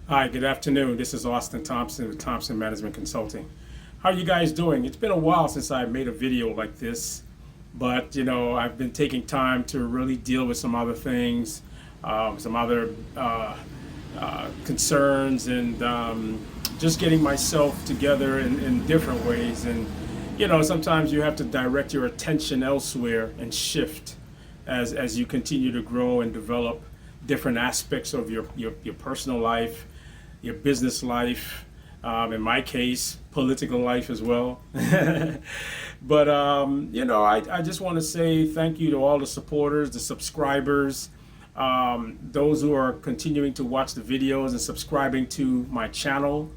Hi, good afternoon. This is Austin Thompson with Thompson Management Consulting. How are you guys doing? It's been a while since I made a video like this, but I've been taking time to really deal with some other things, some other concerns, and just getting myself together in different ways. And sometimes you have to direct your attention elsewhere and shift as you continue to grow and develop different aspects of your personal life, your business life, in my case, political life as well. But I just want to say thank you to all the supporters, the subscribers, those who are continuing to watch the videos and subscribing to my channel.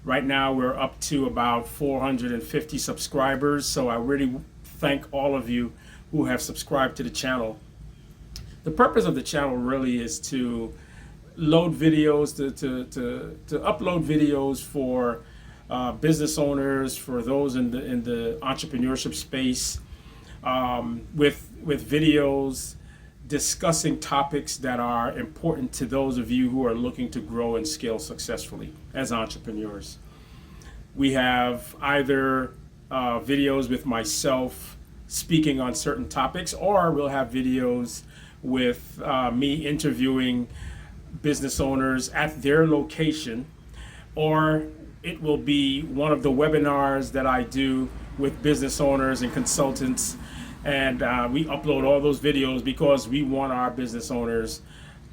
Right now, we're up to about 450 subscribers, so I really thank all of you who have subscribed to the channel. The purpose of the channel really is to load videos, to upload videos for business owners, for those in the entrepreneurship space, with videos discussing topics that are important to those of you who are looking to grow and scale successfully as entrepreneurs. We have either videos with myself speaking on certain topics, or we'll have videos with me interviewing business owners at their location, or it will be one of the webinars that I do with business owners and consultants, and we upload all those videos because we want our business owners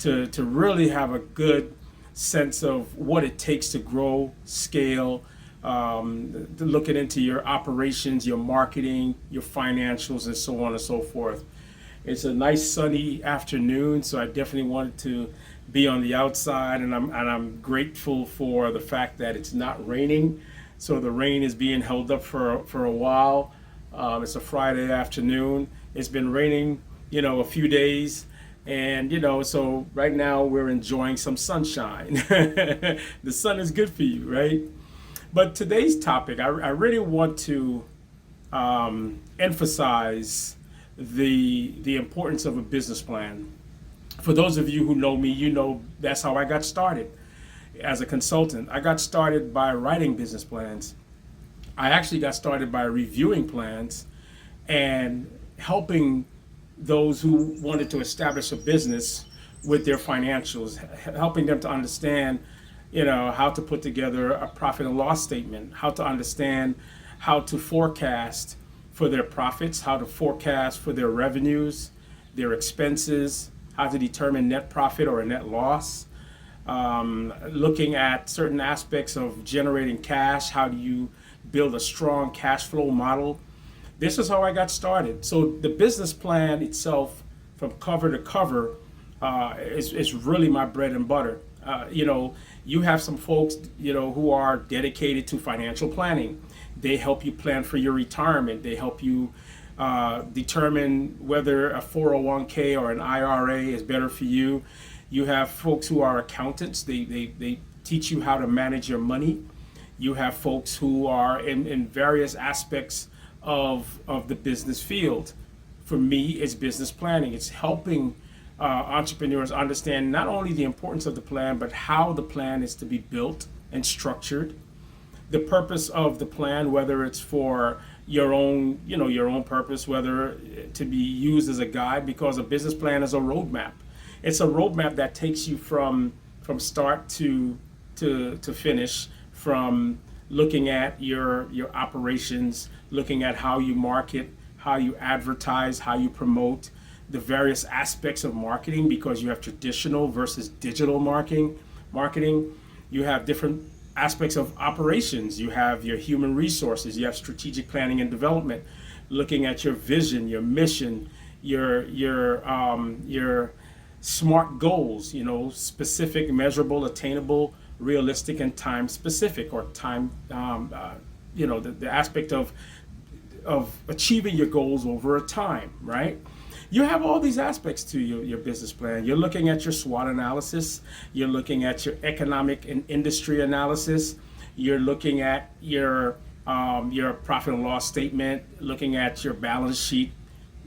to really have a good sense of what it takes to grow, scale, looking into your operations, your marketing, your financials, and so on and so forth. It's a nice sunny afternoon, so I definitely wanted to be on the outside, and I'm grateful for the fact that it's not raining. So the rain is being held up for a while. It's a Friday afternoon. It's been raining, a few days, and so right now we're enjoying some sunshine. The sun is good for you, right? But today's topic, I really want to emphasize the importance of a business plan. For those of you who know me, that's how I got started as a consultant. I got started by writing business plans. I actually got started by reviewing plans and helping those who wanted to establish a business with their financials, helping them to understand, how to put together a profit and loss statement, how to understand how to forecast for their profits, how to forecast for their revenues, their expenses, how to determine net profit or a net loss, looking at certain aspects of generating cash. How do you build a strong cash flow model? This is how I got started. So the business plan itself, from cover to cover, is really my bread and butter. You have some folks, who are dedicated to financial planning. They help you plan for your retirement. They help you determine whether a 401k or an IRA is better for you. You have folks who are accountants. They teach you how to manage your money. You have folks who are in various aspects of the business field. For me, it's business planning. It's helping entrepreneurs understand not only the importance of the plan, but how the plan is to be built and structured. The purpose of the plan, whether it's for your own purpose, whether to be used as a guide, because a business plan is a roadmap. It's a roadmap that takes you from start to finish, from looking at your operations, looking at how you market, how you advertise, how you promote, the various aspects of marketing, because you have traditional versus digital marketing. You have different aspects of operations. You have your human resources, you have strategic planning and development, looking at your vision, your mission, your SMART goals, specific, measurable, attainable, realistic, and time specific, or time, the aspect of achieving your goals over a time, right? You have all these aspects to your business plan. You're looking at your SWOT analysis. You're looking at your economic and industry analysis. You're looking at your profit and loss statement, looking at your balance sheet,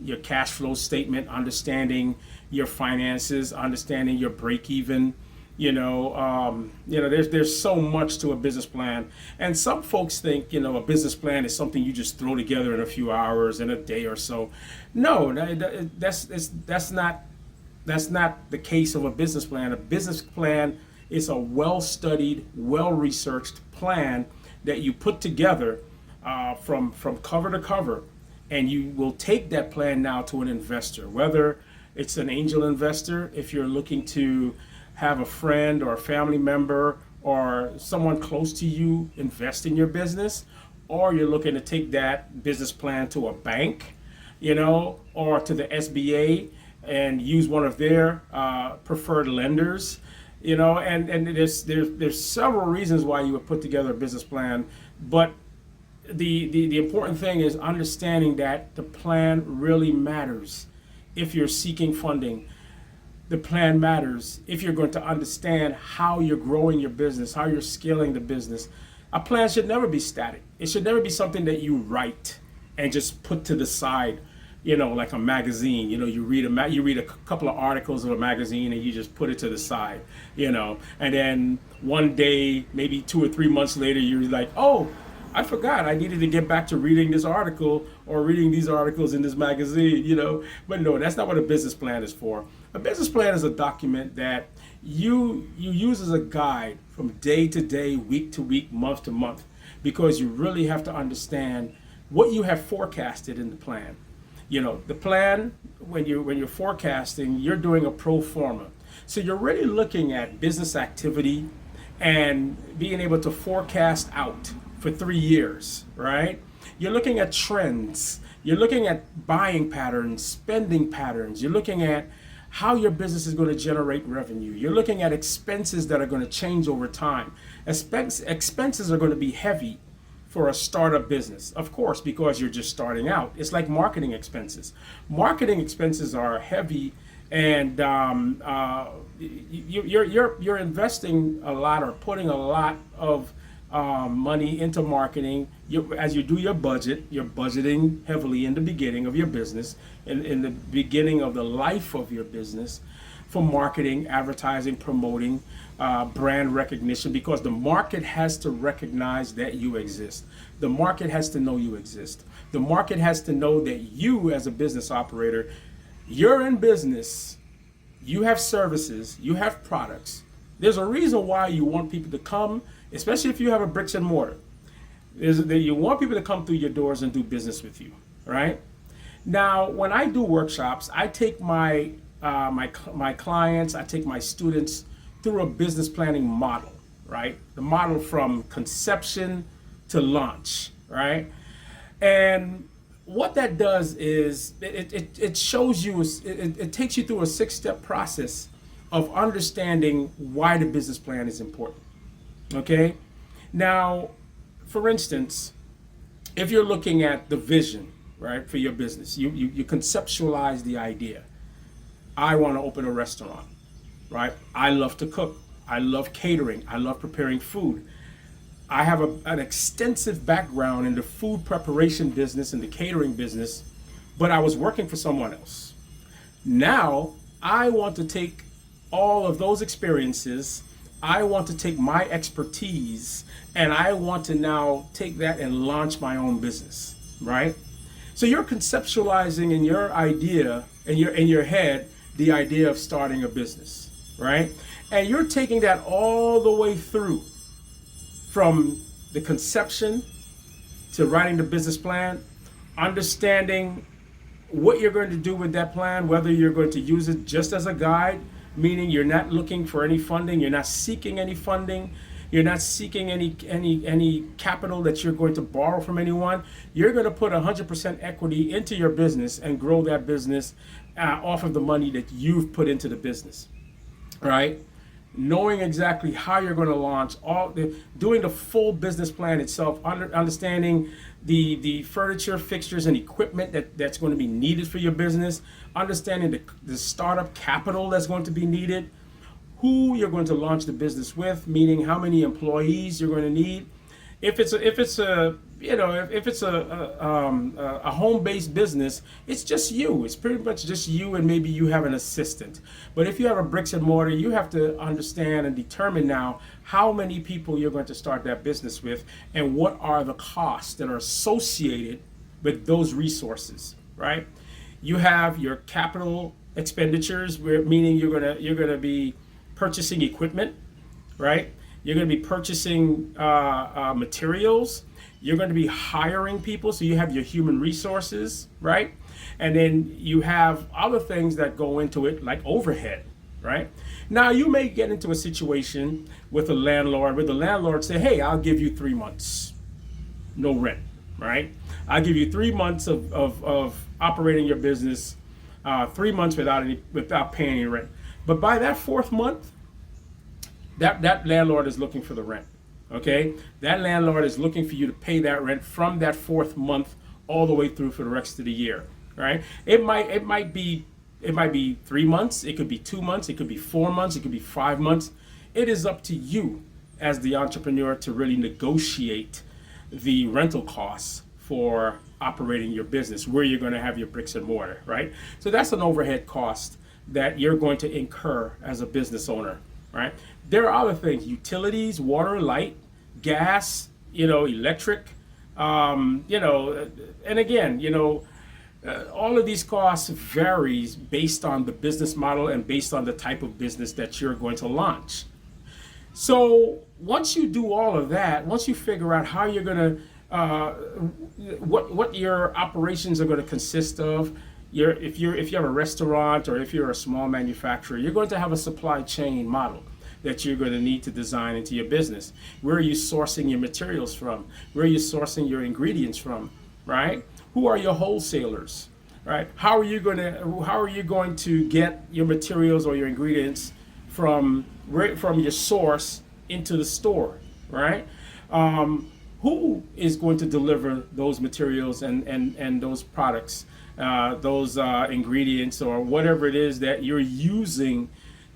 your cash flow statement, understanding your finances, understanding your break even, There's so much to a business plan, and some folks think a business plan is something you just throw together in a few hours in a day or so. No, that's not the case of a business plan. A business plan is a well-studied, well-researched plan that you put together from cover to cover, and you will take that plan now to an investor, whether it's an angel investor, if you're looking to have a friend or a family member or someone close to you invest in your business, or you're looking to take that business plan to a bank, or to the SBA and use one of their preferred lenders, and there's several reasons why you would put together a business plan, but the important thing is understanding that the plan really matters if you're seeking funding. The plan matters if you're going to understand how you're growing your business, how you're scaling the business. A plan should never be static. It should never be something that you write and just put to the side, like a magazine. You read a couple of articles of a magazine and you just put it to the side, and then one day, maybe 2 or 3 months later, you're like, oh, I forgot I needed to get back to reading this article or reading these articles in this magazine, But no, that's not what a business plan is for. A business plan is a document that you use as a guide from day to day, week to week, month to month, because you really have to understand what you have forecasted in the plan. The plan, when you're forecasting, you're doing a pro forma. So you're really looking at business activity and being able to forecast out for 3 years, right? You're looking at trends. You're looking at buying patterns, spending patterns. You're looking at how your business is going to generate revenue. You're looking at expenses that are going to change over time. Expenses are going to be heavy for a startup business, of course, because you're just starting out. It's like marketing expenses. Marketing expenses are heavy, and you're investing a lot or putting a lot of money into marketing. As you do your budget, you're budgeting heavily in the beginning of your business, in the beginning of the life of your business, for marketing, advertising, promoting, brand recognition, because the market has to recognize that you exist. The market has to know you exist. The market has to know that you, as a business operator, you're in business, you have services, you have products. There's a reason why you want people to come, especially if you have a bricks and mortar. You want people to come through your doors and do business with you, right? Now, when I do workshops, I take my clients, I take my students through a business planning model, right? The model from conception to launch, right? And what that does is it shows you, it takes you through a 6-step process of understanding why the business plan is important. Okay? Now, for instance, if you're looking at the vision, right, for your business, you conceptualize the idea. I want to open a restaurant, right? I love to cook. I love catering. I love preparing food. I have an extensive background in the food preparation business and the catering business, but I was working for someone else. Now, I want to take all of those experiences, I want to take my expertise, and I want to now take that and launch my own business, right? So you're conceptualizing in your idea, in your head, the idea of starting a business, right? And you're taking that all the way through, from the conception to writing the business plan, understanding what you're going to do with that plan, whether you're going to use it just as a guide, meaning you're not looking for any funding, you're not seeking any funding, you're not seeking any capital that you're going to borrow from anyone. You're going to put 100% equity into your business and grow that business off of the money that you've put into the business, right? Knowing exactly how you're going to launch, doing the full business plan itself, understanding the furniture, fixtures, and equipment that's going to be needed for your business, understanding the startup capital that's going to be needed, who you're going to launch the business with, meaning how many employees you're going to need, If it's a if it's a home-based business, it's just you. It's pretty much just you, and maybe you have an assistant. But if you have a bricks and mortar, you have to understand and determine now how many people you're going to start that business with, and what are the costs that are associated with those resources, right? You have your capital expenditures, meaning you're gonna be purchasing equipment, right? You're going to be purchasing materials. You're going to be hiring people, so you have your human resources, right? And then you have other things that go into it, like overhead, right? Now, you may get into a situation with a landlord where the landlord say, hey, I'll give you 3 months, no rent, right? I'll give you 3 months of operating your business, 3 months without paying any rent. But by that fourth month, that landlord is looking for the rent. Okay, that landlord is looking for you to pay that rent from that fourth month all the way through for the rest of the year. Right? It might be 3 months. It could be 2 months. It could be 4 months. It could be 5 months. It is up to you as the entrepreneur to really negotiate the rental costs for operating your business, where you're going to have your bricks and mortar. Right? So that's an overhead cost that you're going to incur as a business owner. Right? There are other things: utilities, water, light, gas, electric, and again, all of these costs varies based on the business model and based on the type of business that you're going to launch. So once you do all of that, once you figure out how you're going to, what your operations are going to consist of, if you have a restaurant or if you're a small manufacturer, you're going to have a supply chain model that you're going to need to design into your business. Where are you sourcing your materials from? Where are you sourcing your ingredients from? Right? Who are your wholesalers? Right? How are you going to get your materials or your ingredients from your source into the store? Right? Who is going to deliver those materials and those products, those ingredients, or whatever it is that you're using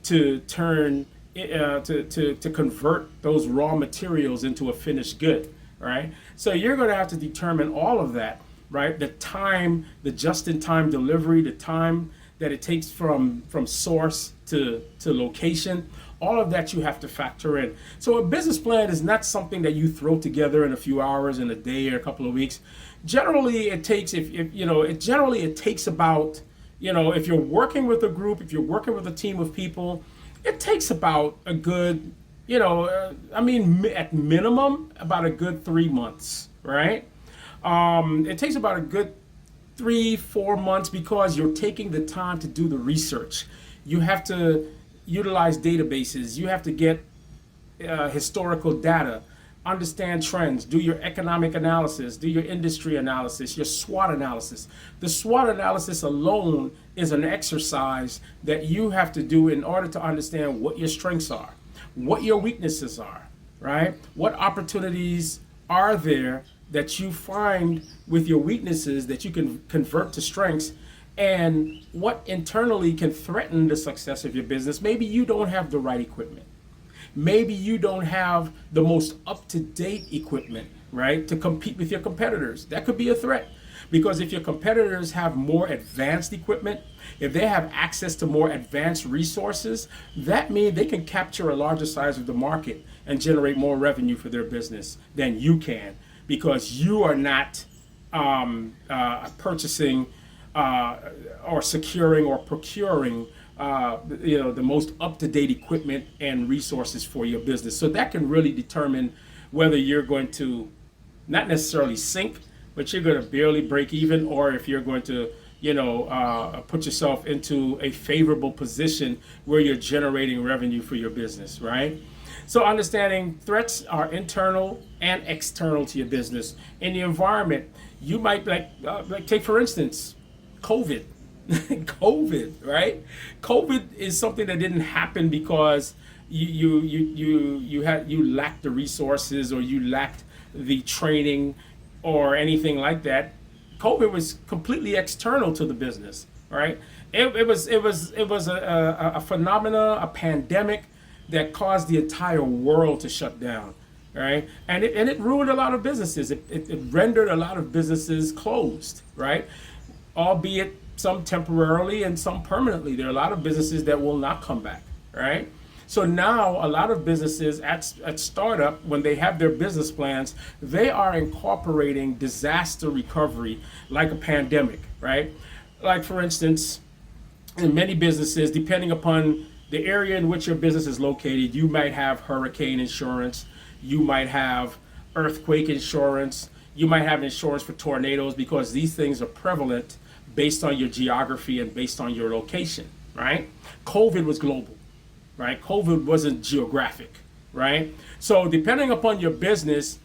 to turn to convert those raw materials into a finished good, right? So you're going to have to determine all of that, right? The time, the just-in-time delivery, the time that it takes from source to location, all of that you have to factor in. So a business plan is not something that you throw together in a few hours, in a day, or a couple of weeks. Generally, it takes it takes about, if you're working with a group, if you're working with a team of people, it takes about a good, at minimum, about a good 3 months, right? It takes about a good 3-4 months because you're taking the time to do the research. You have to utilize databases. You have to get historical data, understand trends, do your economic analysis, do your industry analysis, your SWOT analysis. The SWOT analysis alone is an exercise that you have to do in order to understand what your strengths are, what your weaknesses are, right? What opportunities are there that you find with your weaknesses that you can convert to strengths, and what internally can threaten the success of your business. Maybe you don't have the right equipment. Maybe you don't have the most up-to-date equipment, right, to compete with your competitors. That could be a threat, because if your competitors have more advanced equipment, if they have access to more advanced resources, that means they can capture a larger size of the market and generate more revenue for their business than you can, because you are not purchasing or securing or procuring the most up-to-date equipment and resources for your business. So that can really determine whether you're going to not necessarily sink, but you're going to barely break even, or if you're going to put yourself into a favorable position where you're generating revenue for your business, right? So understanding threats are internal and external to your business. In the environment, you might like take for instance, COVID. COVID, right? COVID is something that didn't happen because you lacked the resources, or you lacked the training or anything like that. COVID was completely external to the business, right? It was a phenomena, a pandemic that caused the entire world to shut down. right? And it ruined a lot of businesses. It rendered a lot of businesses closed, right? Albeit some temporarily and some permanently. There are a lot of businesses that will not come back, right? So now a lot of businesses at startup, when they have their business plans, they are incorporating disaster recovery like a pandemic, right? Like for instance, in many businesses, depending upon the area in which your business is located, you might have hurricane insurance, you might have earthquake insurance, you might have insurance for tornadoes because these things are prevalent based on your geography and based on your location, right? COVID was global, right? COVID wasn't geographic, right? So depending upon your business,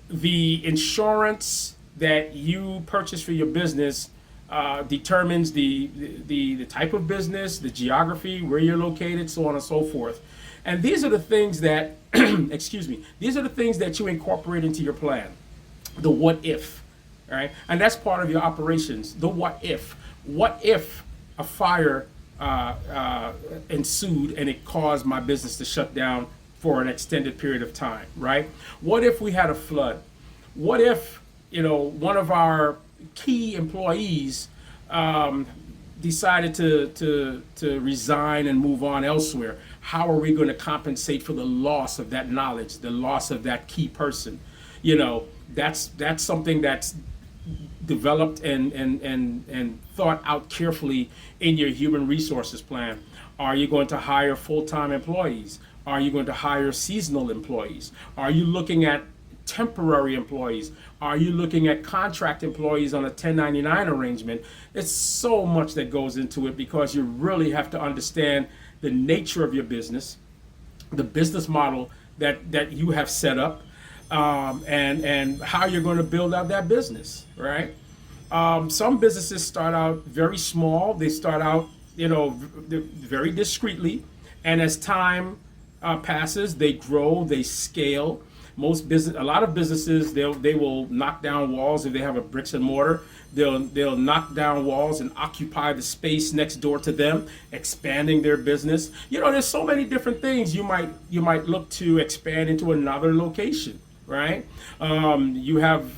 the insurance that you purchase for your business determines the type of business, the geography, where you're located, so on and so forth. And these are the things that, excuse me, these are the things that you incorporate into your plan. The what if, right? And that's part of your operations. The what if. What if a fire ensued and it caused my business to shut down for an extended period of time, right? What if we had a flood? What if, one of our key employees decided to resign and move on elsewhere? How are we going to compensate for the loss of that knowledge, the loss of that key person? That's something that's developed and thought out carefully in your human resources plan. Are you going to hire full-time employees? Are you going to hire seasonal employees? Are you looking at temporary employees? Are you looking at contract employees on a 1099 arrangement? It's so much that goes into it because you really have to understand the nature of your business, the business model that you have set up, and how you're going to build out that business, right? Some businesses start out very small. They start out, very discreetly, and as time passes, they grow, they scale. A lot of businesses, they will knock down walls if they have a bricks and mortar. They'll knock down walls and occupy the space next door to them, expanding their business. There's so many different things you might look to expand into another location, right? You have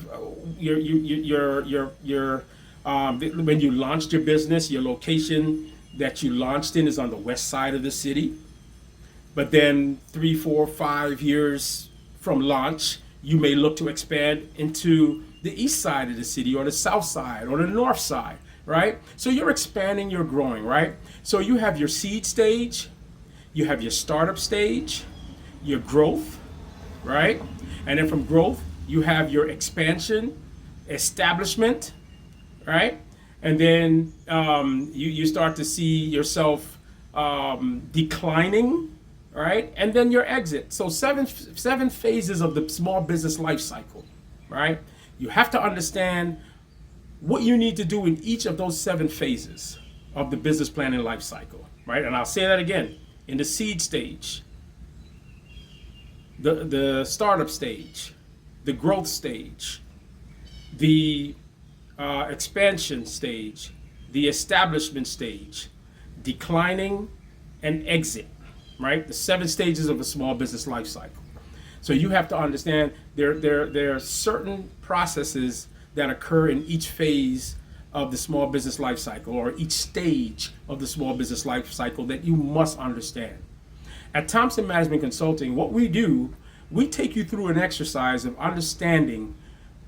when you launched your business, your location that you launched in is on the west side of the city. But then 3, 4, 5 years from launch, you may look to expand into the east side of the city or the south side or the north side, right? So you're expanding, you're growing, right? So you have your seed stage, you have your startup stage, your growth, right? And then from growth, you have your expansion, establishment, right? And then you start to see yourself declining, right? And then your exit. So seven phases of the small business life cycle, right? You have to understand what you need to do in each of those 7 phases of the business planning life cycle, right? And I'll say that again. In the seed stage, the startup stage, the growth stage, the expansion stage, the establishment stage, declining, and exit, right? The 7 stages of a small business life cycle. So you have to understand there are certain processes that occur in each phase of the small business life cycle or each stage of the small business life cycle that you must understand. At Thompson Management Consulting, what we do, we take you through an exercise of understanding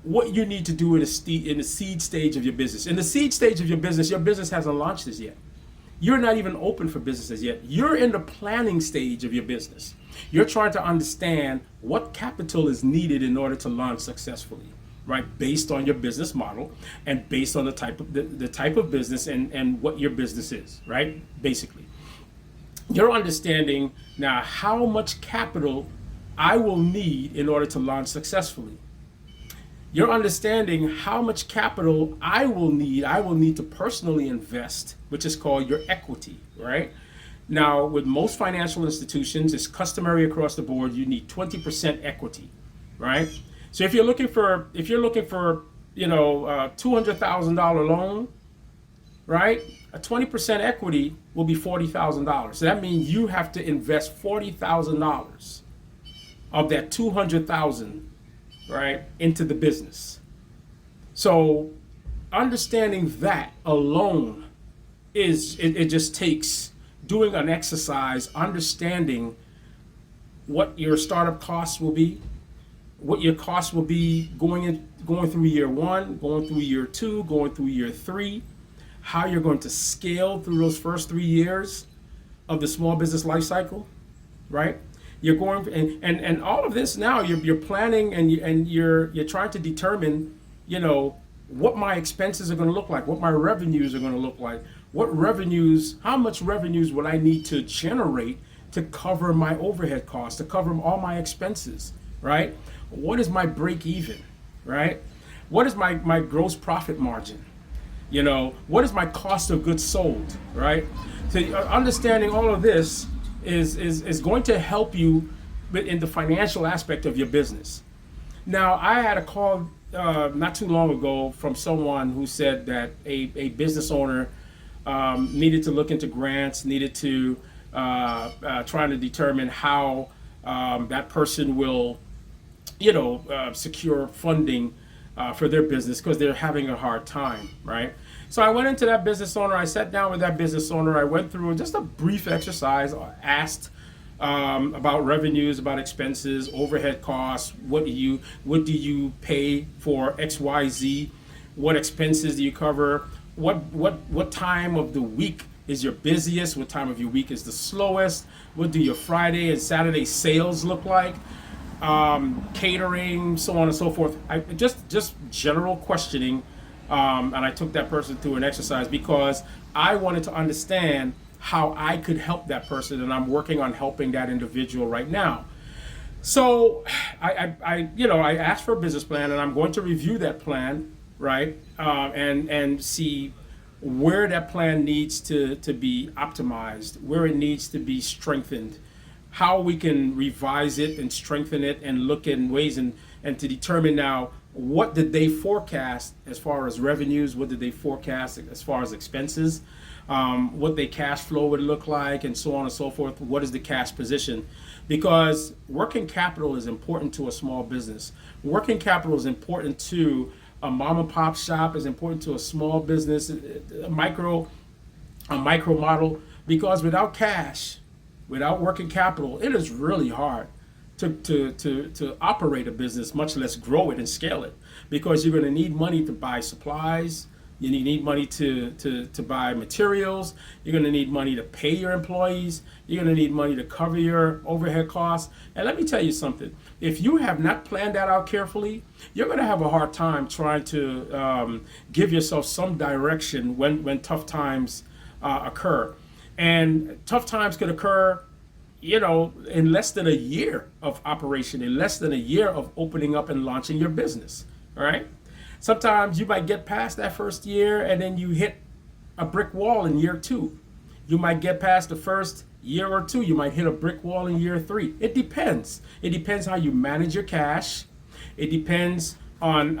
what you need to do in the seed stage of your business. In the seed stage of your business hasn't launched as yet. You're not even open for businesses yet. You're in the planning stage of your business. You're trying to understand what capital is needed in order to launch successfully, right? Based on your business model and based on the type of business and what your business is, right? Basically, you're understanding now how much capital I will need in order to launch successfully. You're understanding how much capital I will need to personally invest, which is called your equity, right? Now, with most financial institutions, it's customary across the board, you need 20% equity, right? So if you're looking for $200,000 loan, right? A 20% equity will be $40,000. So that means you have to invest $40,000 of that 200,000, right, into the business. So understanding that alone it just takes doing an exercise, understanding what your startup costs will be, what your costs will be going through year one, going through year two, going through year three, how you're going to scale through those first 3 years of the small business life cycle, right? You're going and all of this now you're planning and you're trying to determine, what my expenses are going to look like, what my revenues are going to look like, how much revenues would I need to generate to cover my overhead costs, to cover all my expenses, right? What is my break even, right? What is my gross profit margin? What is my cost of goods sold, right? So understanding all of this is going to help you in the financial aspect of your business. Now, I had a call not too long ago from someone who said that a business owner needed to look into grants, needed to trying to determine how that person will, secure funding for their business because they're having a hard time, right? So I went into that business owner. I sat down with that business owner. I went through just a brief exercise, asked about revenues, about expenses, overhead costs. What do you pay for XYZ? What expenses do you cover? What time of the week is your busiest? What time of your week is the slowest? What do your Friday and Saturday sales look like? Catering, so on and so forth. Just general questioning, and I took that person through an exercise because I wanted to understand how I could help that person, and I'm working on helping that individual right now. So I asked for a business plan, and I'm going to review that plan, right, and see where that plan needs to be optimized, where it needs to be strengthened, how we can revise it and strengthen it, and look in ways and to determine now what did they forecast as far as revenues, what did they forecast as far as expenses, what their cash flow would look like, and so on and so forth. What is the cash position? Because working capital is important to a small business. Working capital is important to a mom and pop shop, is important to a small business, a micro model, because without cash, without working capital, it is really hard to operate a business, much less grow it and scale it, because you're going to need money to buy supplies. You need money to buy materials. You're going to need money to pay your employees. You're going to need money to cover your overhead costs. And let me tell you something. If you have not planned that out carefully, you're going to have a hard time trying to give yourself some direction when tough times occur. And tough times could occur, in less than a year of operation, in less than a year of opening up and launching your business, all right? Sometimes you might get past that first year and then you hit a brick wall in year two. You might get past the first year or two. You might hit a brick wall in year three. It depends. It depends how you manage your cash. It depends on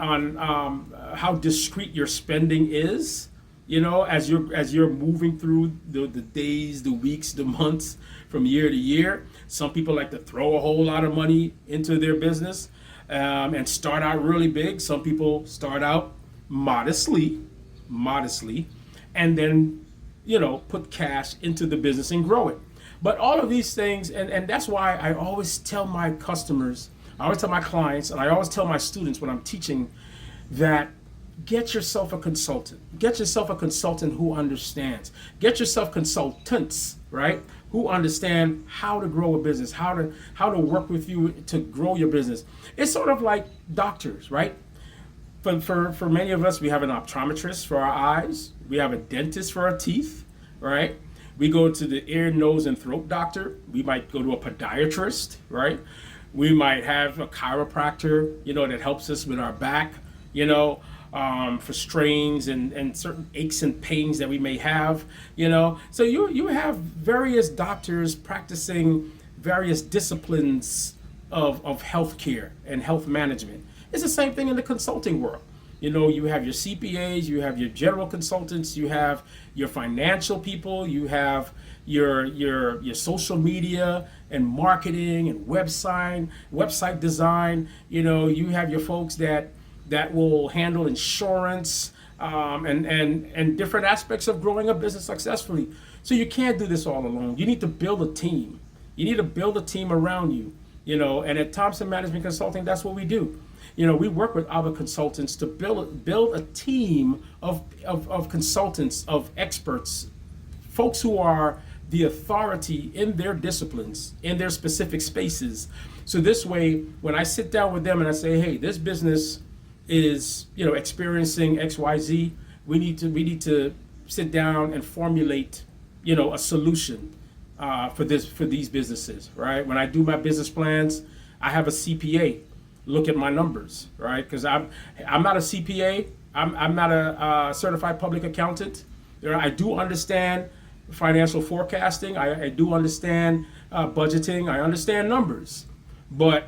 how discreet your spending is. As you're moving through the days, the weeks, the months from year to year. Some people like to throw a whole lot of money into their business and start out really big. Some people start out modestly, and then put cash into the business and grow it. But all of these things, and that's why I always tell my customers, I always tell my clients, and I always tell my students when I'm teaching that get yourself a consultant. Get yourself a consultant who understands. Get yourself consultants, right? Who understand how to grow a business, how to work with you to grow your business. It's sort of like doctors, right? For many of us, we have an optometrist for our eyes. We have a dentist for our teeth, right? We go to the ear, nose, and throat doctor. We might go to a podiatrist, right? We might have a chiropractor, that helps us with our back, for strains and certain aches and pains that we may have, So you have various doctors practicing various disciplines of healthcare and health management. It's the same thing in the consulting world. You have your CPAs, you have your general consultants, you have your financial people, you have your social media and marketing and website design. You have your folks that will handle insurance, and different aspects of growing a business successfully. So you can't do this all alone. You need to build a team. You need to build a team around you. And at Thompson Management Consulting, that's what we do. We work with other consultants to build a team of consultants, of experts, folks who are the authority in their disciplines, in their specific spaces. So this way, when I sit down with them and I say, hey, this business is experiencing XYZ, we need to sit down and formulate a solution for these businesses, right? When I do my business plans, I have a CPA look at my numbers, right? Because I'm not a CPA, I'm not a certified public accountant. I do understand financial forecasting, I do understand budgeting, I understand numbers, but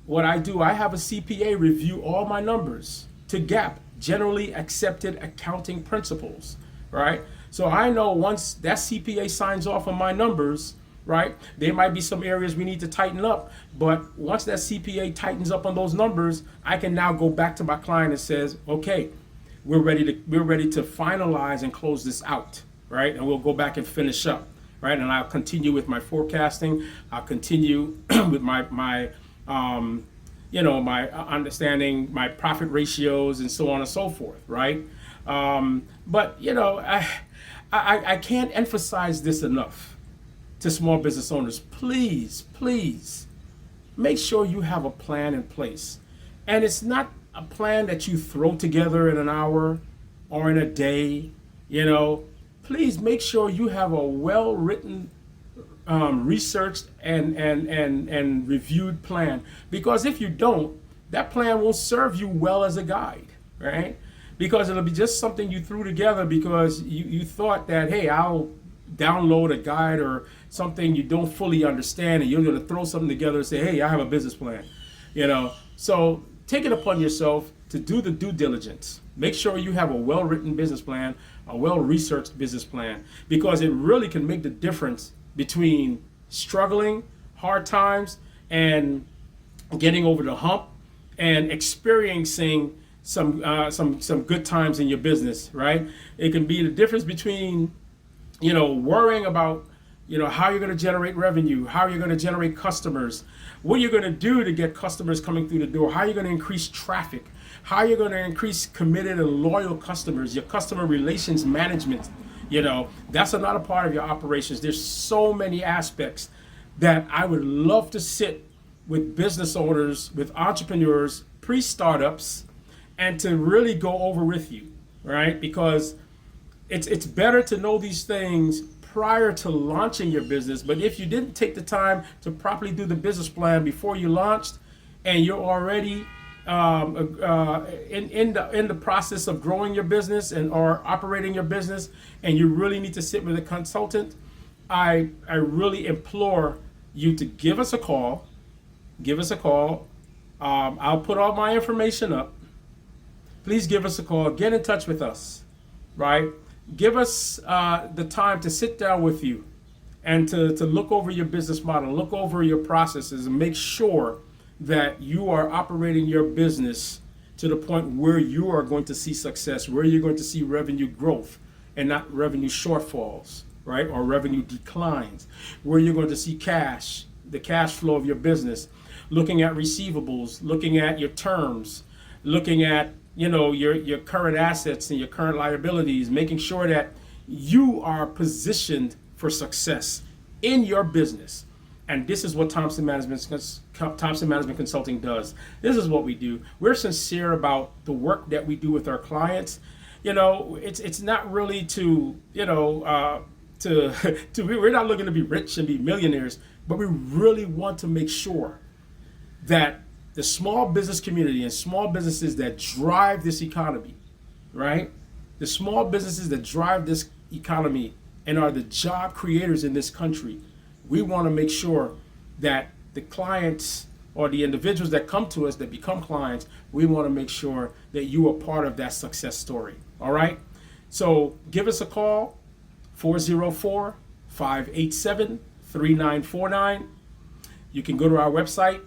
what I do, I have a CPA review all my numbers to GAAP, generally accepted accounting principles, right? So I know once that CPA signs off on my numbers, right, there might be some areas we need to tighten up, but once that CPA tightens up on those numbers, I can now go back to my client and says, okay, we're ready to finalize and close this out, right? And we'll go back and finish up, right? And I'll continue with my forecasting. I'll continue with my my understanding, my profit ratios, and so on and so forth, right? But I can't emphasize this enough to small business owners. Please make sure you have a plan in place, and it's not a plan that you throw together in an hour or in a day. Please make sure you have a well-written, researched and reviewed plan, because if you don't, that plan won't serve you well as a guide, right? Because it'll be just something you threw together because you thought that, hey, I'll download a guide or something you don't fully understand, and you're going to throw something together and say, hey, I have a business plan. So take it upon yourself to do the due diligence. Make sure you have a well-written business plan, a well-researched business plan, because it really can make the difference between struggling, hard times, and getting over the hump and experiencing some good times in your business, right? It can be the difference between worrying about how you're going to generate revenue, how you're going to generate customers, what you're going to do to get customers coming through the door, how you're going to increase traffic, how you're going to increase committed and loyal customers, your customer relations management. That's another part of your operations. There's so many aspects that I would love to sit with business owners, with entrepreneurs, pre-startups, and to really go over with you, right? Because it's better to know these things prior to launching your business. But if you didn't take the time to properly do the business plan before you launched, and you're already in the process of growing your business or operating your business, and you really need to sit with a consultant, I really implore you to give us a call. I'll put all my information up. Please give us a call. Get in touch with us, right? Give us the time to sit down with you and to look over your business model, look over your processes, and make sure that you are operating your business to the point where you are going to see success, where you're going to see revenue growth and not revenue shortfalls, right? Or revenue declines, where you're going to see cash, the cash flow of your business, looking at receivables, looking at your terms, looking at your current assets and your current liabilities, making sure that you are positioned for success in your business. And this is what Thompson Management Consulting does. This is what we do. We're sincere about the work that we do with our clients. It's not really to we're not looking to be rich and be millionaires, but we really want to make sure that the small business community and small businesses that drive this economy, right? The small businesses that drive this economy and are the job creators in this country, we want to make sure that the clients or the individuals that come to us that become clients, we want to make sure that you are part of that success story. All right? So give us a call, 404-587-3949. You can go to our website,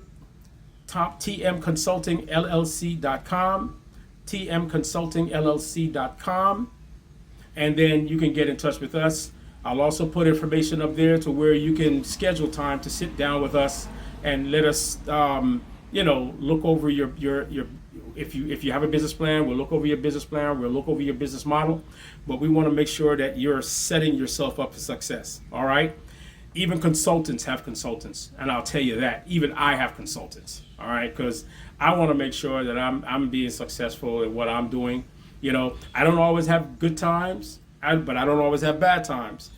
tmconsultingllc.com, tmconsultingllc.com, and then you can get in touch with us. I'll also put information up there to where you can schedule time to sit down with us and let us, look over your if you have a business plan, we'll look over your business plan, we'll look over your business model, but we want to make sure that you're setting yourself up for success. All right. Even consultants have consultants, and I'll tell you that. Even I have consultants, all right, because I want to make sure that I'm being successful in what I'm doing. I don't always have good times, but I don't always have bad times.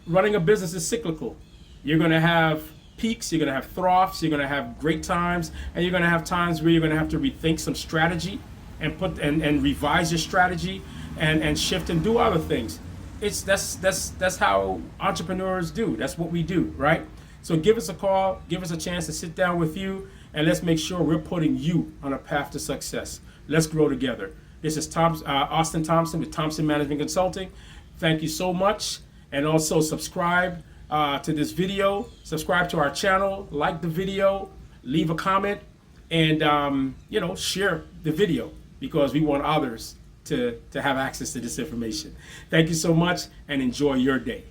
Running a business is cyclical. You're going to have peaks, you're going to have troughs, you're going to have great times, and you're going to have times where you're going to have to rethink some strategy and and revise your strategy and shift and do other things. That's how entrepreneurs do. That's what we do, right? So give us a call, give us a chance to sit down with you, and let's make sure we're putting you on a path to success. Let's grow together. This is Austin Thompson with Thompson Management Consulting. Thank you so much, and also subscribe to this video, subscribe to our channel, like the video, leave a comment, and share the video, because we want others to have access to this information. Thank you so much, and enjoy your day.